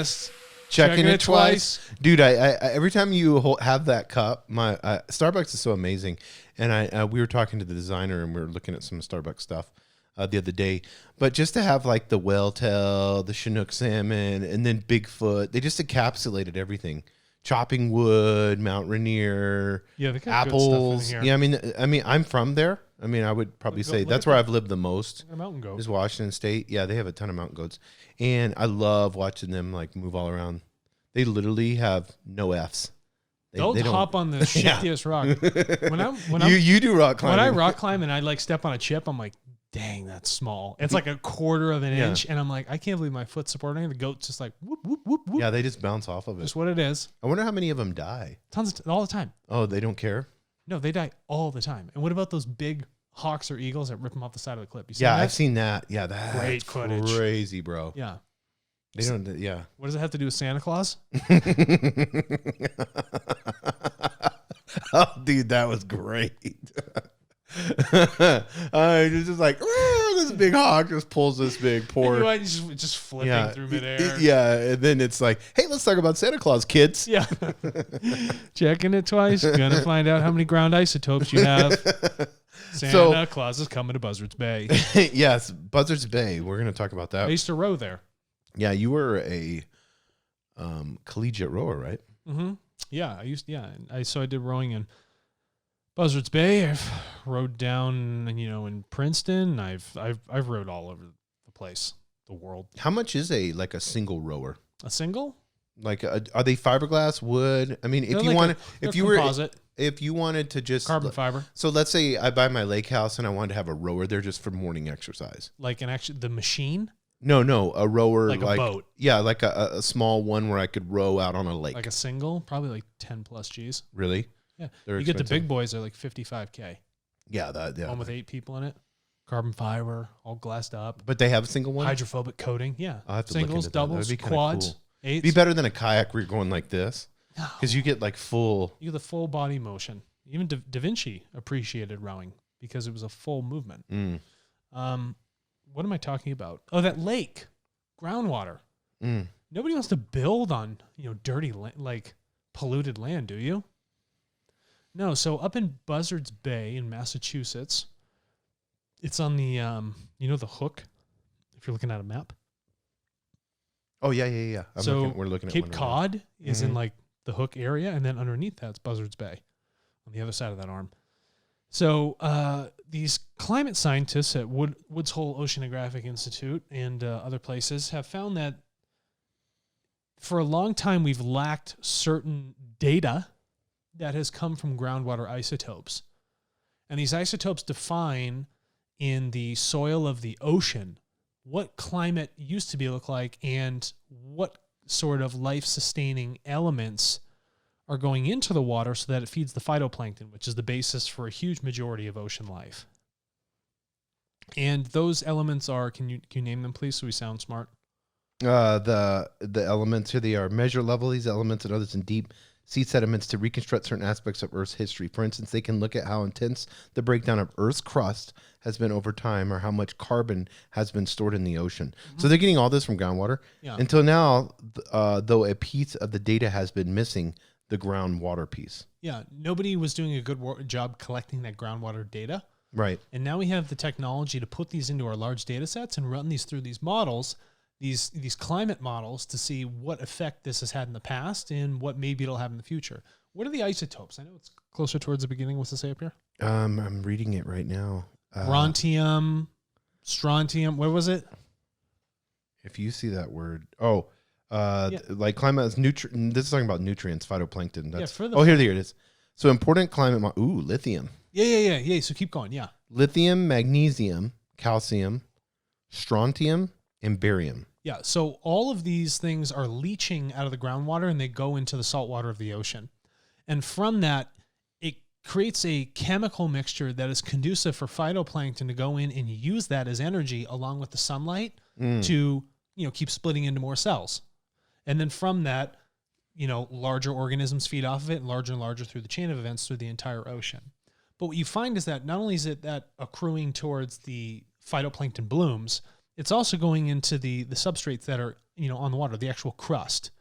Just checking it twice. Dude, I every time you have that cup, my Starbucks is so amazing. And we were talking to the designer and we were looking at some Starbucks stuff the other day. But just to have like the whale tail, the Chinook salmon, and then Bigfoot, they just encapsulated everything. Chopping wood, Mount Rainier, yeah, they got apples. good stuff in here. Yeah, I mean, I'm from there. I mean, I would probably say that's where I've lived the most. Mountain goat is Washington State. Yeah, they have a ton of mountain goats, and I love watching them like move all around. They literally have no Fs. They don't hop on the shittiest rock. You do rock climbing. When I rock climb and I like step on a chip, I'm like, dang, that's small. It's like a quarter of an inch, and I'm like, I can't believe my foot's supporting it. The goat's just like whoop whoop whoop whoop. Yeah, they just bounce off of it. That's what it is. I wonder how many of them die. Tons all the time. Oh, they don't care. No, they die all the time. And what about those big hawks or eagles that rip them off the side of the cliff? You Yeah, I've seen that. Yeah, that's great footage. Crazy, bro. Yeah. They don't. Yeah. What does it have to do with Santa Claus? Oh, dude, that was great. It's just like this big hawk just pulls this big poor. Just flipping through midair. Yeah, and then it's like, hey, let's talk about Santa Claus, kids. Yeah. Checking it twice. Gonna find out how many ground isotopes you have. Santa Claus is coming to Buzzards Bay. Yes, Buzzards Bay. We're gonna talk about that. I used to row there. Yeah, you were a collegiate rower, right? Mm-hmm. Yeah, I did rowing in Buzzards Bay. I've rowed down, in Princeton. I've rowed all over the place, the world. How much is a single rower? A single? Like, are they fiberglass, wood? I mean, if you wanted to just carbon fiber. So let's say I buy my lake house and I wanted to have a rower there just for morning exercise. Like the machine? No, a rower like a boat. Yeah, like a small one where I could row out on a lake. Like a single, probably like 10 plus G's. Really? Yeah. They're you expensive. Get the big boys, they're like $55K. Yeah, One with 8 people in it. Carbon fiber, all glassed up. But they have a single one? Hydrophobic coating, yeah. I'll have to Singles, look into doubles, that. quads, cool. eights. It'd be better than a kayak where you're going like this. No. Because you get like full. You get the full body motion. Even Da Vinci appreciated rowing because it was a full movement. What am I talking about? Oh, that lake. Groundwater. Nobody wants to build on, dirty, polluted land, do you? No. So up in Buzzards Bay in Massachusetts, it's on the, the hook, if you're looking at a map. Oh, yeah. We're looking at Cape Cod is in the hook area, and then underneath that's Buzzards Bay on the other side of that arm. So these climate scientists at Woods Hole Oceanographic Institute and other places have found that for a long time we've lacked certain data that has come from groundwater isotopes. And these isotopes define in the soil of the ocean what climate used to look like and what sort of life-sustaining elements are going into the water so that it feeds the phytoplankton, which is the basis for a huge majority of ocean life. And those elements are, can you name them, please, so we sound smart? The elements here, they are measure level these elements and others in deep sea sediments to reconstruct certain aspects of Earth's history. For instance, they can look at how intense the breakdown of Earth's crust has been over time or how much carbon has been stored in the ocean. So they're getting all this from groundwater. Yeah. Until now, though a piece of the data has been missing, the groundwater piece. Yeah, nobody was doing a good job collecting that groundwater data. Right. And now we have the technology to put these into our large data sets and run these through these models, these climate models, to see what effect this has had in the past and what maybe it'll have in the future. What are the isotopes? I know it's closer towards the beginning. What's it say up here? I'm reading it right now. Brontium, strontium. What was it? If you see that word, like climate is nutrient. This is talking about nutrients, phytoplankton. That's, here it is. So important climate. Lithium. Yeah. So keep going. Yeah. Lithium, magnesium, calcium, strontium, and barium. Yeah. So all of these things are leaching out of the groundwater and they go into the salt water of the ocean. And from that, it creates a chemical mixture that is conducive for phytoplankton to go in and use that as energy along with the sunlight to, keep splitting into more cells. And then from that, larger organisms feed off of it and larger through the chain of events through the entire ocean. But what you find is that not only is it that accruing towards the phytoplankton blooms, it's also going into the substrates that are, on the water, the actual crust.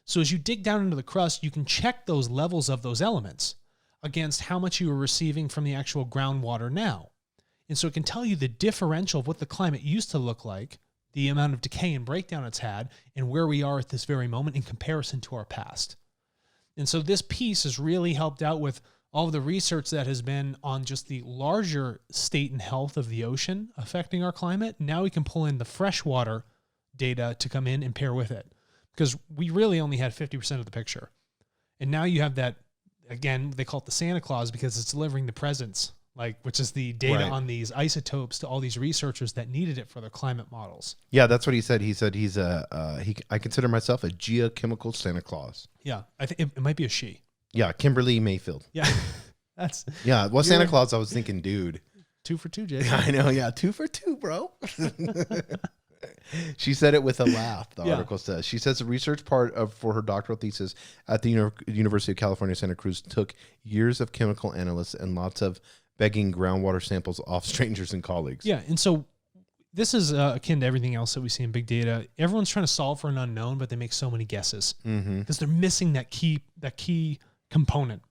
So as you dig down into the crust, you can check those levels of those elements against how much you are receiving from the actual groundwater now. And so it can tell you the differential of what the climate used to look like, the amount of decay and breakdown it's had, and where we are at this very moment in comparison to our past. And so this piece has really helped out with all of the research that has been on just the larger state and health of the ocean affecting our climate. Now we can pull in the freshwater data to come in and pair with it, because we really only had 50% of the picture. And now you have that, again, they call it the Santa Claus because it's delivering the presents, which is the data on these isotopes to all these researchers that needed it for their climate models. Yeah, that's what he said. He said I consider myself a geochemical Santa Claus. Yeah, I think it might be a she. Yeah, Kimberly Mayfield. Yeah, well, Santa Claus. I was thinking, dude, 2 for 2, Jason. I know. Yeah, 2 for 2, bro. She said it with a laugh. The article says she says the research part for her doctoral thesis at the University of California, Santa Cruz took years of chemical analysts and lots of begging groundwater samples off strangers and colleagues. Yeah, and so this is akin to everything else that we see in big data. Everyone's trying to solve for an unknown, but they make so many guesses because they're missing that key component.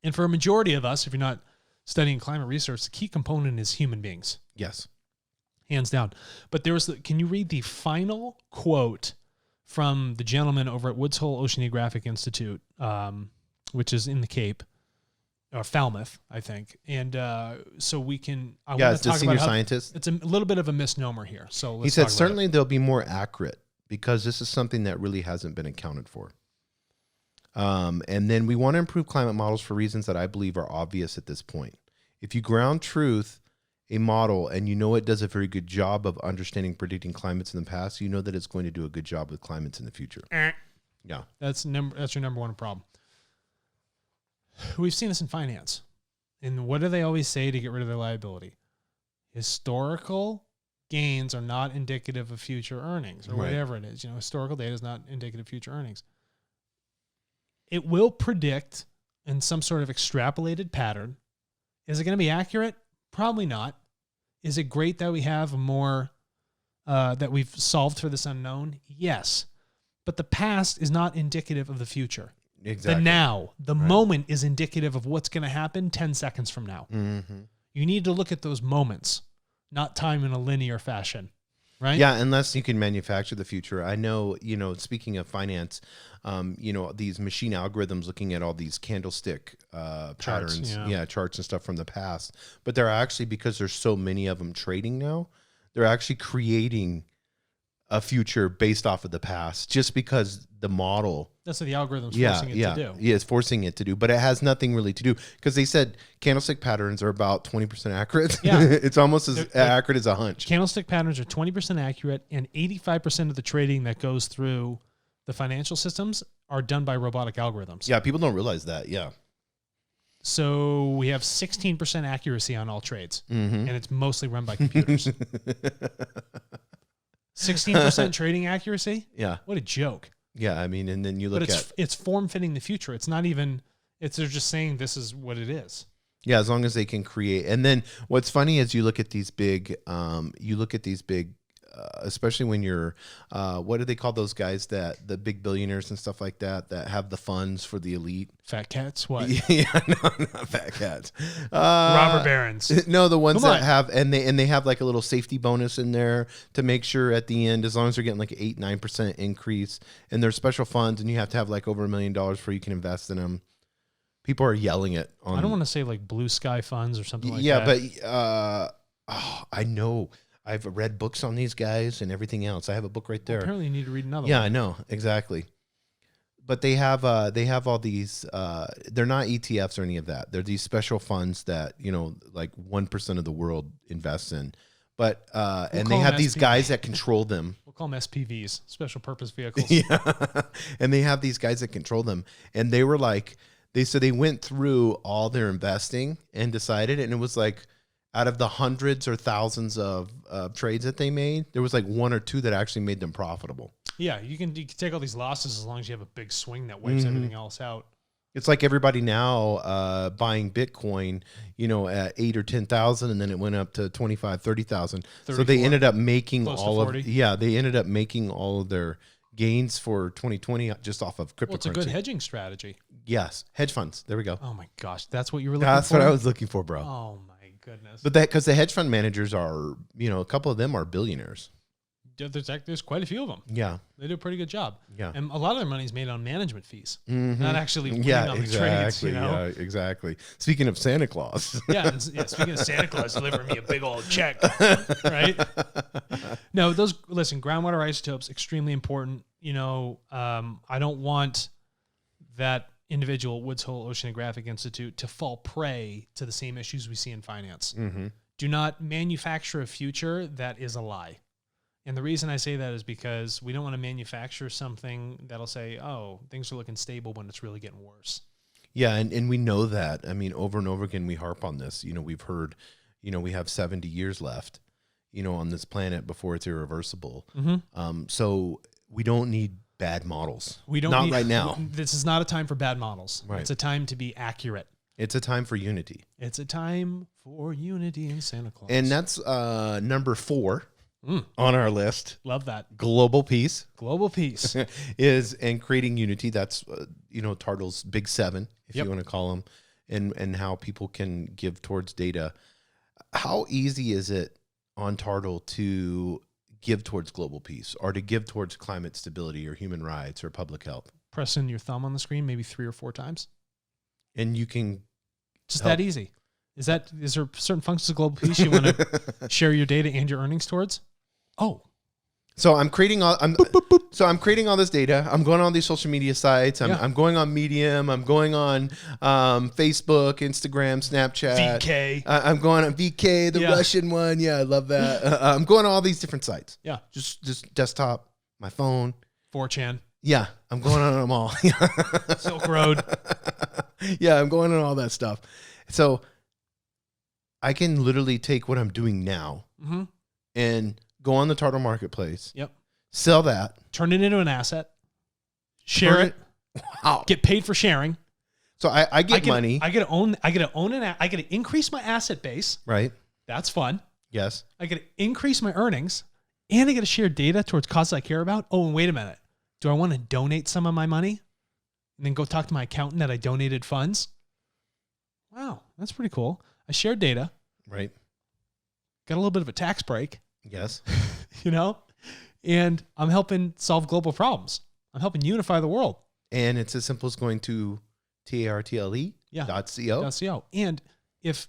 And for a majority of us, if you're not studying climate research, the key component is human beings. Yes. Hands down. But can you read the final quote from the gentleman over at Woods Hole Oceanographic Institute, which is in the Cape, or Falmouth, I think. And so we can... it's the senior scientist. It's a little bit of a misnomer here. So he said, certainly they'll be more accurate because this is something that really hasn't been accounted for. And then we want to improve climate models for reasons that I believe are obvious at this point. If you ground truth a model and you know it does a very good job of understanding predicting climates in the past, you know that it's going to do a good job with climates in the future. Yeah. That's your number one problem. We've seen this in finance. And what do they always say to get rid of their liability? Historical gains are not indicative of future earnings, or whatever it is. Historical data is not indicative of future earnings. It will predict in some sort of extrapolated pattern. Is it going to be accurate? Probably not. Is it great that we have more, that we've solved for this unknown? Yes. But the past is not indicative of the future. Exactly. The moment is indicative of what's going to happen 10 seconds from now. Mm-hmm. You need to look at those moments, not time in a linear fashion. Right? Yeah, unless you can manufacture the future. I know, speaking of finance, these machine algorithms looking at all these candlestick patterns, charts and stuff from the past. But they're actually, because there's so many of them trading now, they're actually creating a future based off of the past just because the model... That's what the algorithm's forcing it to do. Yeah, it's forcing it to do. But it has nothing really to do because they said candlestick patterns are about 20% accurate. Yeah. It's almost as accurate as a hunch. Candlestick patterns are 20% accurate, and 85% of the trading that goes through the financial systems are done by robotic algorithms. Yeah, people don't realize that. Yeah. So we have 16% accuracy on all trades, and it's mostly run by computers. 16% trading accuracy? Yeah. What a joke. Yeah, I mean, and then you look it's form-fitting the future. It's not even, they're just saying this is what it is. Yeah, as long as they can create. And then what's funny is you look at these big, especially when you're, what do they call those guys the big billionaires and stuff like that have the funds for the elite? Fat cats? What? Yeah, no, not fat cats. Robber barons. No, the ones that have, and they have like a little safety bonus in there to make sure at the end, as long as they're getting like 8-9% increase in their special funds, and you have to have like over $1 million before you can invest in them. People are yelling it on. I don't want to say like blue sky funds or something like that. Yeah, but I know. I've read books on these guys and everything else. I have a book right there. Well, apparently you need to read another one. Yeah, I know. Exactly. But they have all these, they're not ETFs or any of that. They're these special funds that, like 1% of the world invests in. But, and they have these guys that control them. We'll call them SPVs, special purpose vehicles. Yeah. And they have these guys that control them. And they were like, they went through all their investing and decided, and it was like, out of the hundreds or thousands of trades that they made, there was like 1 or 2 that actually made them profitable. Yeah, you can take all these losses as long as you have a big swing that wipes everything else out. It's like everybody now buying Bitcoin, at 8 or 10,000, and then it went up to 25, 30,000. So they ended up making they ended up making all of their gains for 2020 just off of cryptocurrency. Well, it's a good hedging strategy. Yes, hedge funds. There we go. Oh my gosh, that's what you were looking for? That's what I was looking for, bro. Oh my goodness. But because the hedge fund managers are, a couple of them are billionaires. There's quite a few of them. Yeah. They do a pretty good job. Yeah. And a lot of their money is made on management fees, Mm-hmm. not actually winning on the trades. Yeah, exactly. Speaking of Santa Claus. Speaking of Santa Claus delivering me a big old check, right? No, listen, groundwater isotopes, extremely important. I don't want that individual Woods Hole Oceanographic Institute to fall prey to the same issues we see in finance. Mm-hmm. Do not manufacture a future that is a lie. And the reason I say that is because we don't want to manufacture something that'll say, oh, things are looking stable when it's really getting worse. Yeah, and we know that. I mean, over and over again, we harp on this. We've heard, we have 70 years left, on this planet before it's irreversible. Mm-hmm. So we don't need bad models. We don't Not right now. This is not a time for bad models. Right. It's a time to be accurate. It's a time for unity. It's a time for unity in Santa Claus. And that's number 4. On our list. Love that. Global peace. Global peace. and creating unity. That's, TARTLE's big 7, if Yep. you want to call them, and how people can give towards data. How easy is it on TARTLE to give towards global peace or to give towards climate stability or human rights or public health? Pressing your thumb on the screen maybe 3 or 4 times. And you can just help. That easy. Is there certain functions of global peace you want to share your data and your earnings towards? Oh, so I'm creating all this data. I'm going on these social media sites. I'm going on Medium. I'm going on Facebook, Instagram, Snapchat. VK. I'm going on VK, the Russian one. Yeah, I love that. I'm going on all these different sites. Yeah, just desktop, my phone, 4chan. Yeah, I'm going on them all. Silk Road. Yeah, I'm going on all that stuff. So I can literally take what I'm doing now and go on the TARTLE marketplace. Yep. Sell that. Turn it into an asset. Share it. Wow. Get paid for sharing. So I get money. I get to own I get to increase my asset base. Right. That's fun. Yes. I get to increase my earnings, and I get to share data towards causes I care about. Oh, and wait a minute. Do I want to donate some of my money and then go talk to my accountant that I donated funds? Wow, that's pretty cool. I shared data. Right. Got a little bit of a tax break. Yes. And I'm helping solve global problems. I'm helping unify the world. And it's as simple as going to TARTLE.co. And if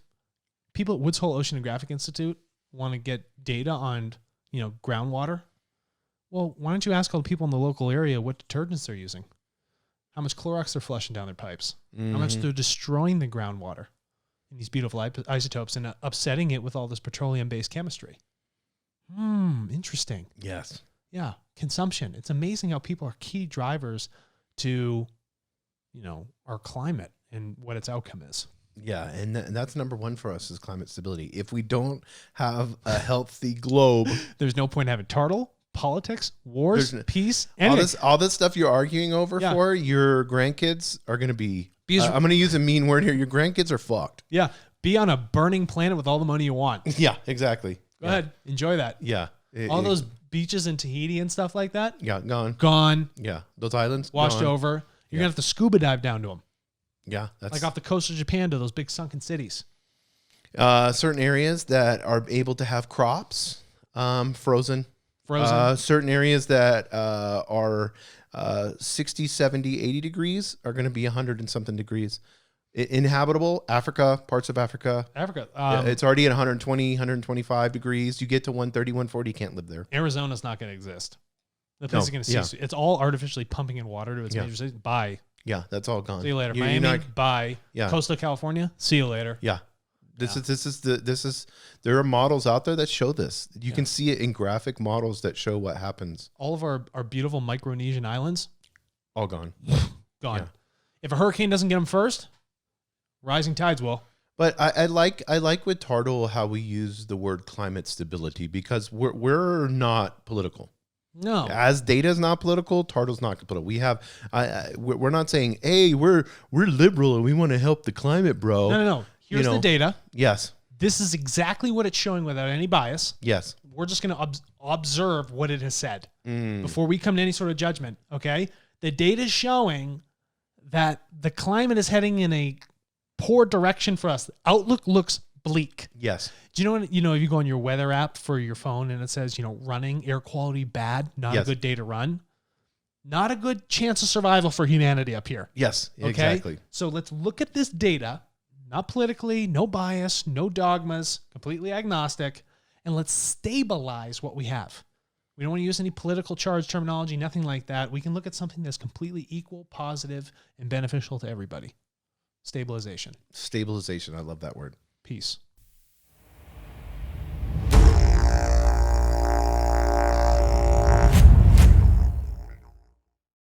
people at Woods Hole Oceanographic Institute want to get data on, groundwater, well, why don't you ask all the people in the local area what detergents they're using? How much Clorox they're flushing down their pipes? How much they're destroying the groundwater in these beautiful isotopes and upsetting it with all this petroleum-based chemistry? Interesting. Yes. Yeah. Consumption. It's amazing how people are key drivers to, our climate and what its outcome is. Yeah. And that's number 1 for us is climate stability. If we don't have a healthy globe, there's no point in having TARTLE, politics, wars, peace, anything. All this stuff you're arguing over for your grandkids are going to be, I'm going to use a mean word here. Your grandkids are fucked. Yeah. Be on a burning planet with all the money you want. Yeah, exactly. Go ahead. Enjoy that. Yeah. All those beaches in Tahiti and stuff like that. Yeah. Gone. Yeah. Those islands. Washed over. You're going to have to scuba dive down to them. Yeah. That's like off the coast of Japan to those big sunken cities. Certain areas that are able to have crops, frozen. Certain areas that are 60, 70, 80 degrees are going to be 100 and something degrees. Inhabitable, Africa, parts of Africa. It's already at 120, 125 degrees. You get to 130, 140, you can't live there. Arizona's not going to exist. The place is going to cease. It's all artificially pumping in water to its major cities. Bye. Yeah, that's all gone. See you later. Miami, bye. Yeah. Coastal California, see you later. Yeah. This is there are models out there that show this. You can see it in graphic models that show what happens. All of our beautiful Micronesian islands, all gone. Gone. Yeah. If a hurricane doesn't get them first, rising tides will. But I like with TARTLE how we use the word climate stability because we're not political. No. As data is not political, TARTLE's not political. We have, we're not saying, hey, we're liberal and we want to help the climate, bro. No. Here's the data. Yes. This is exactly what it's showing without any bias. Yes. We're just going to observe what it has said before we come to any sort of judgment, okay? The data is showing that the climate is heading in a poor direction for us. The outlook looks bleak. Yes. Do you know when, if you go on your weather app for your phone and it says, running, air quality bad, not a good day to run? Not a good chance of survival for humanity up here. Yes, okay? exactly. So let's look at this data, not politically, no bias, no dogmas, completely agnostic, and let's stabilize what we have. We don't want to use any political charge terminology, nothing like that. We can look at something that's completely equal, positive, and beneficial to everybody. Stabilization. Stabilization. I love that word. Peace.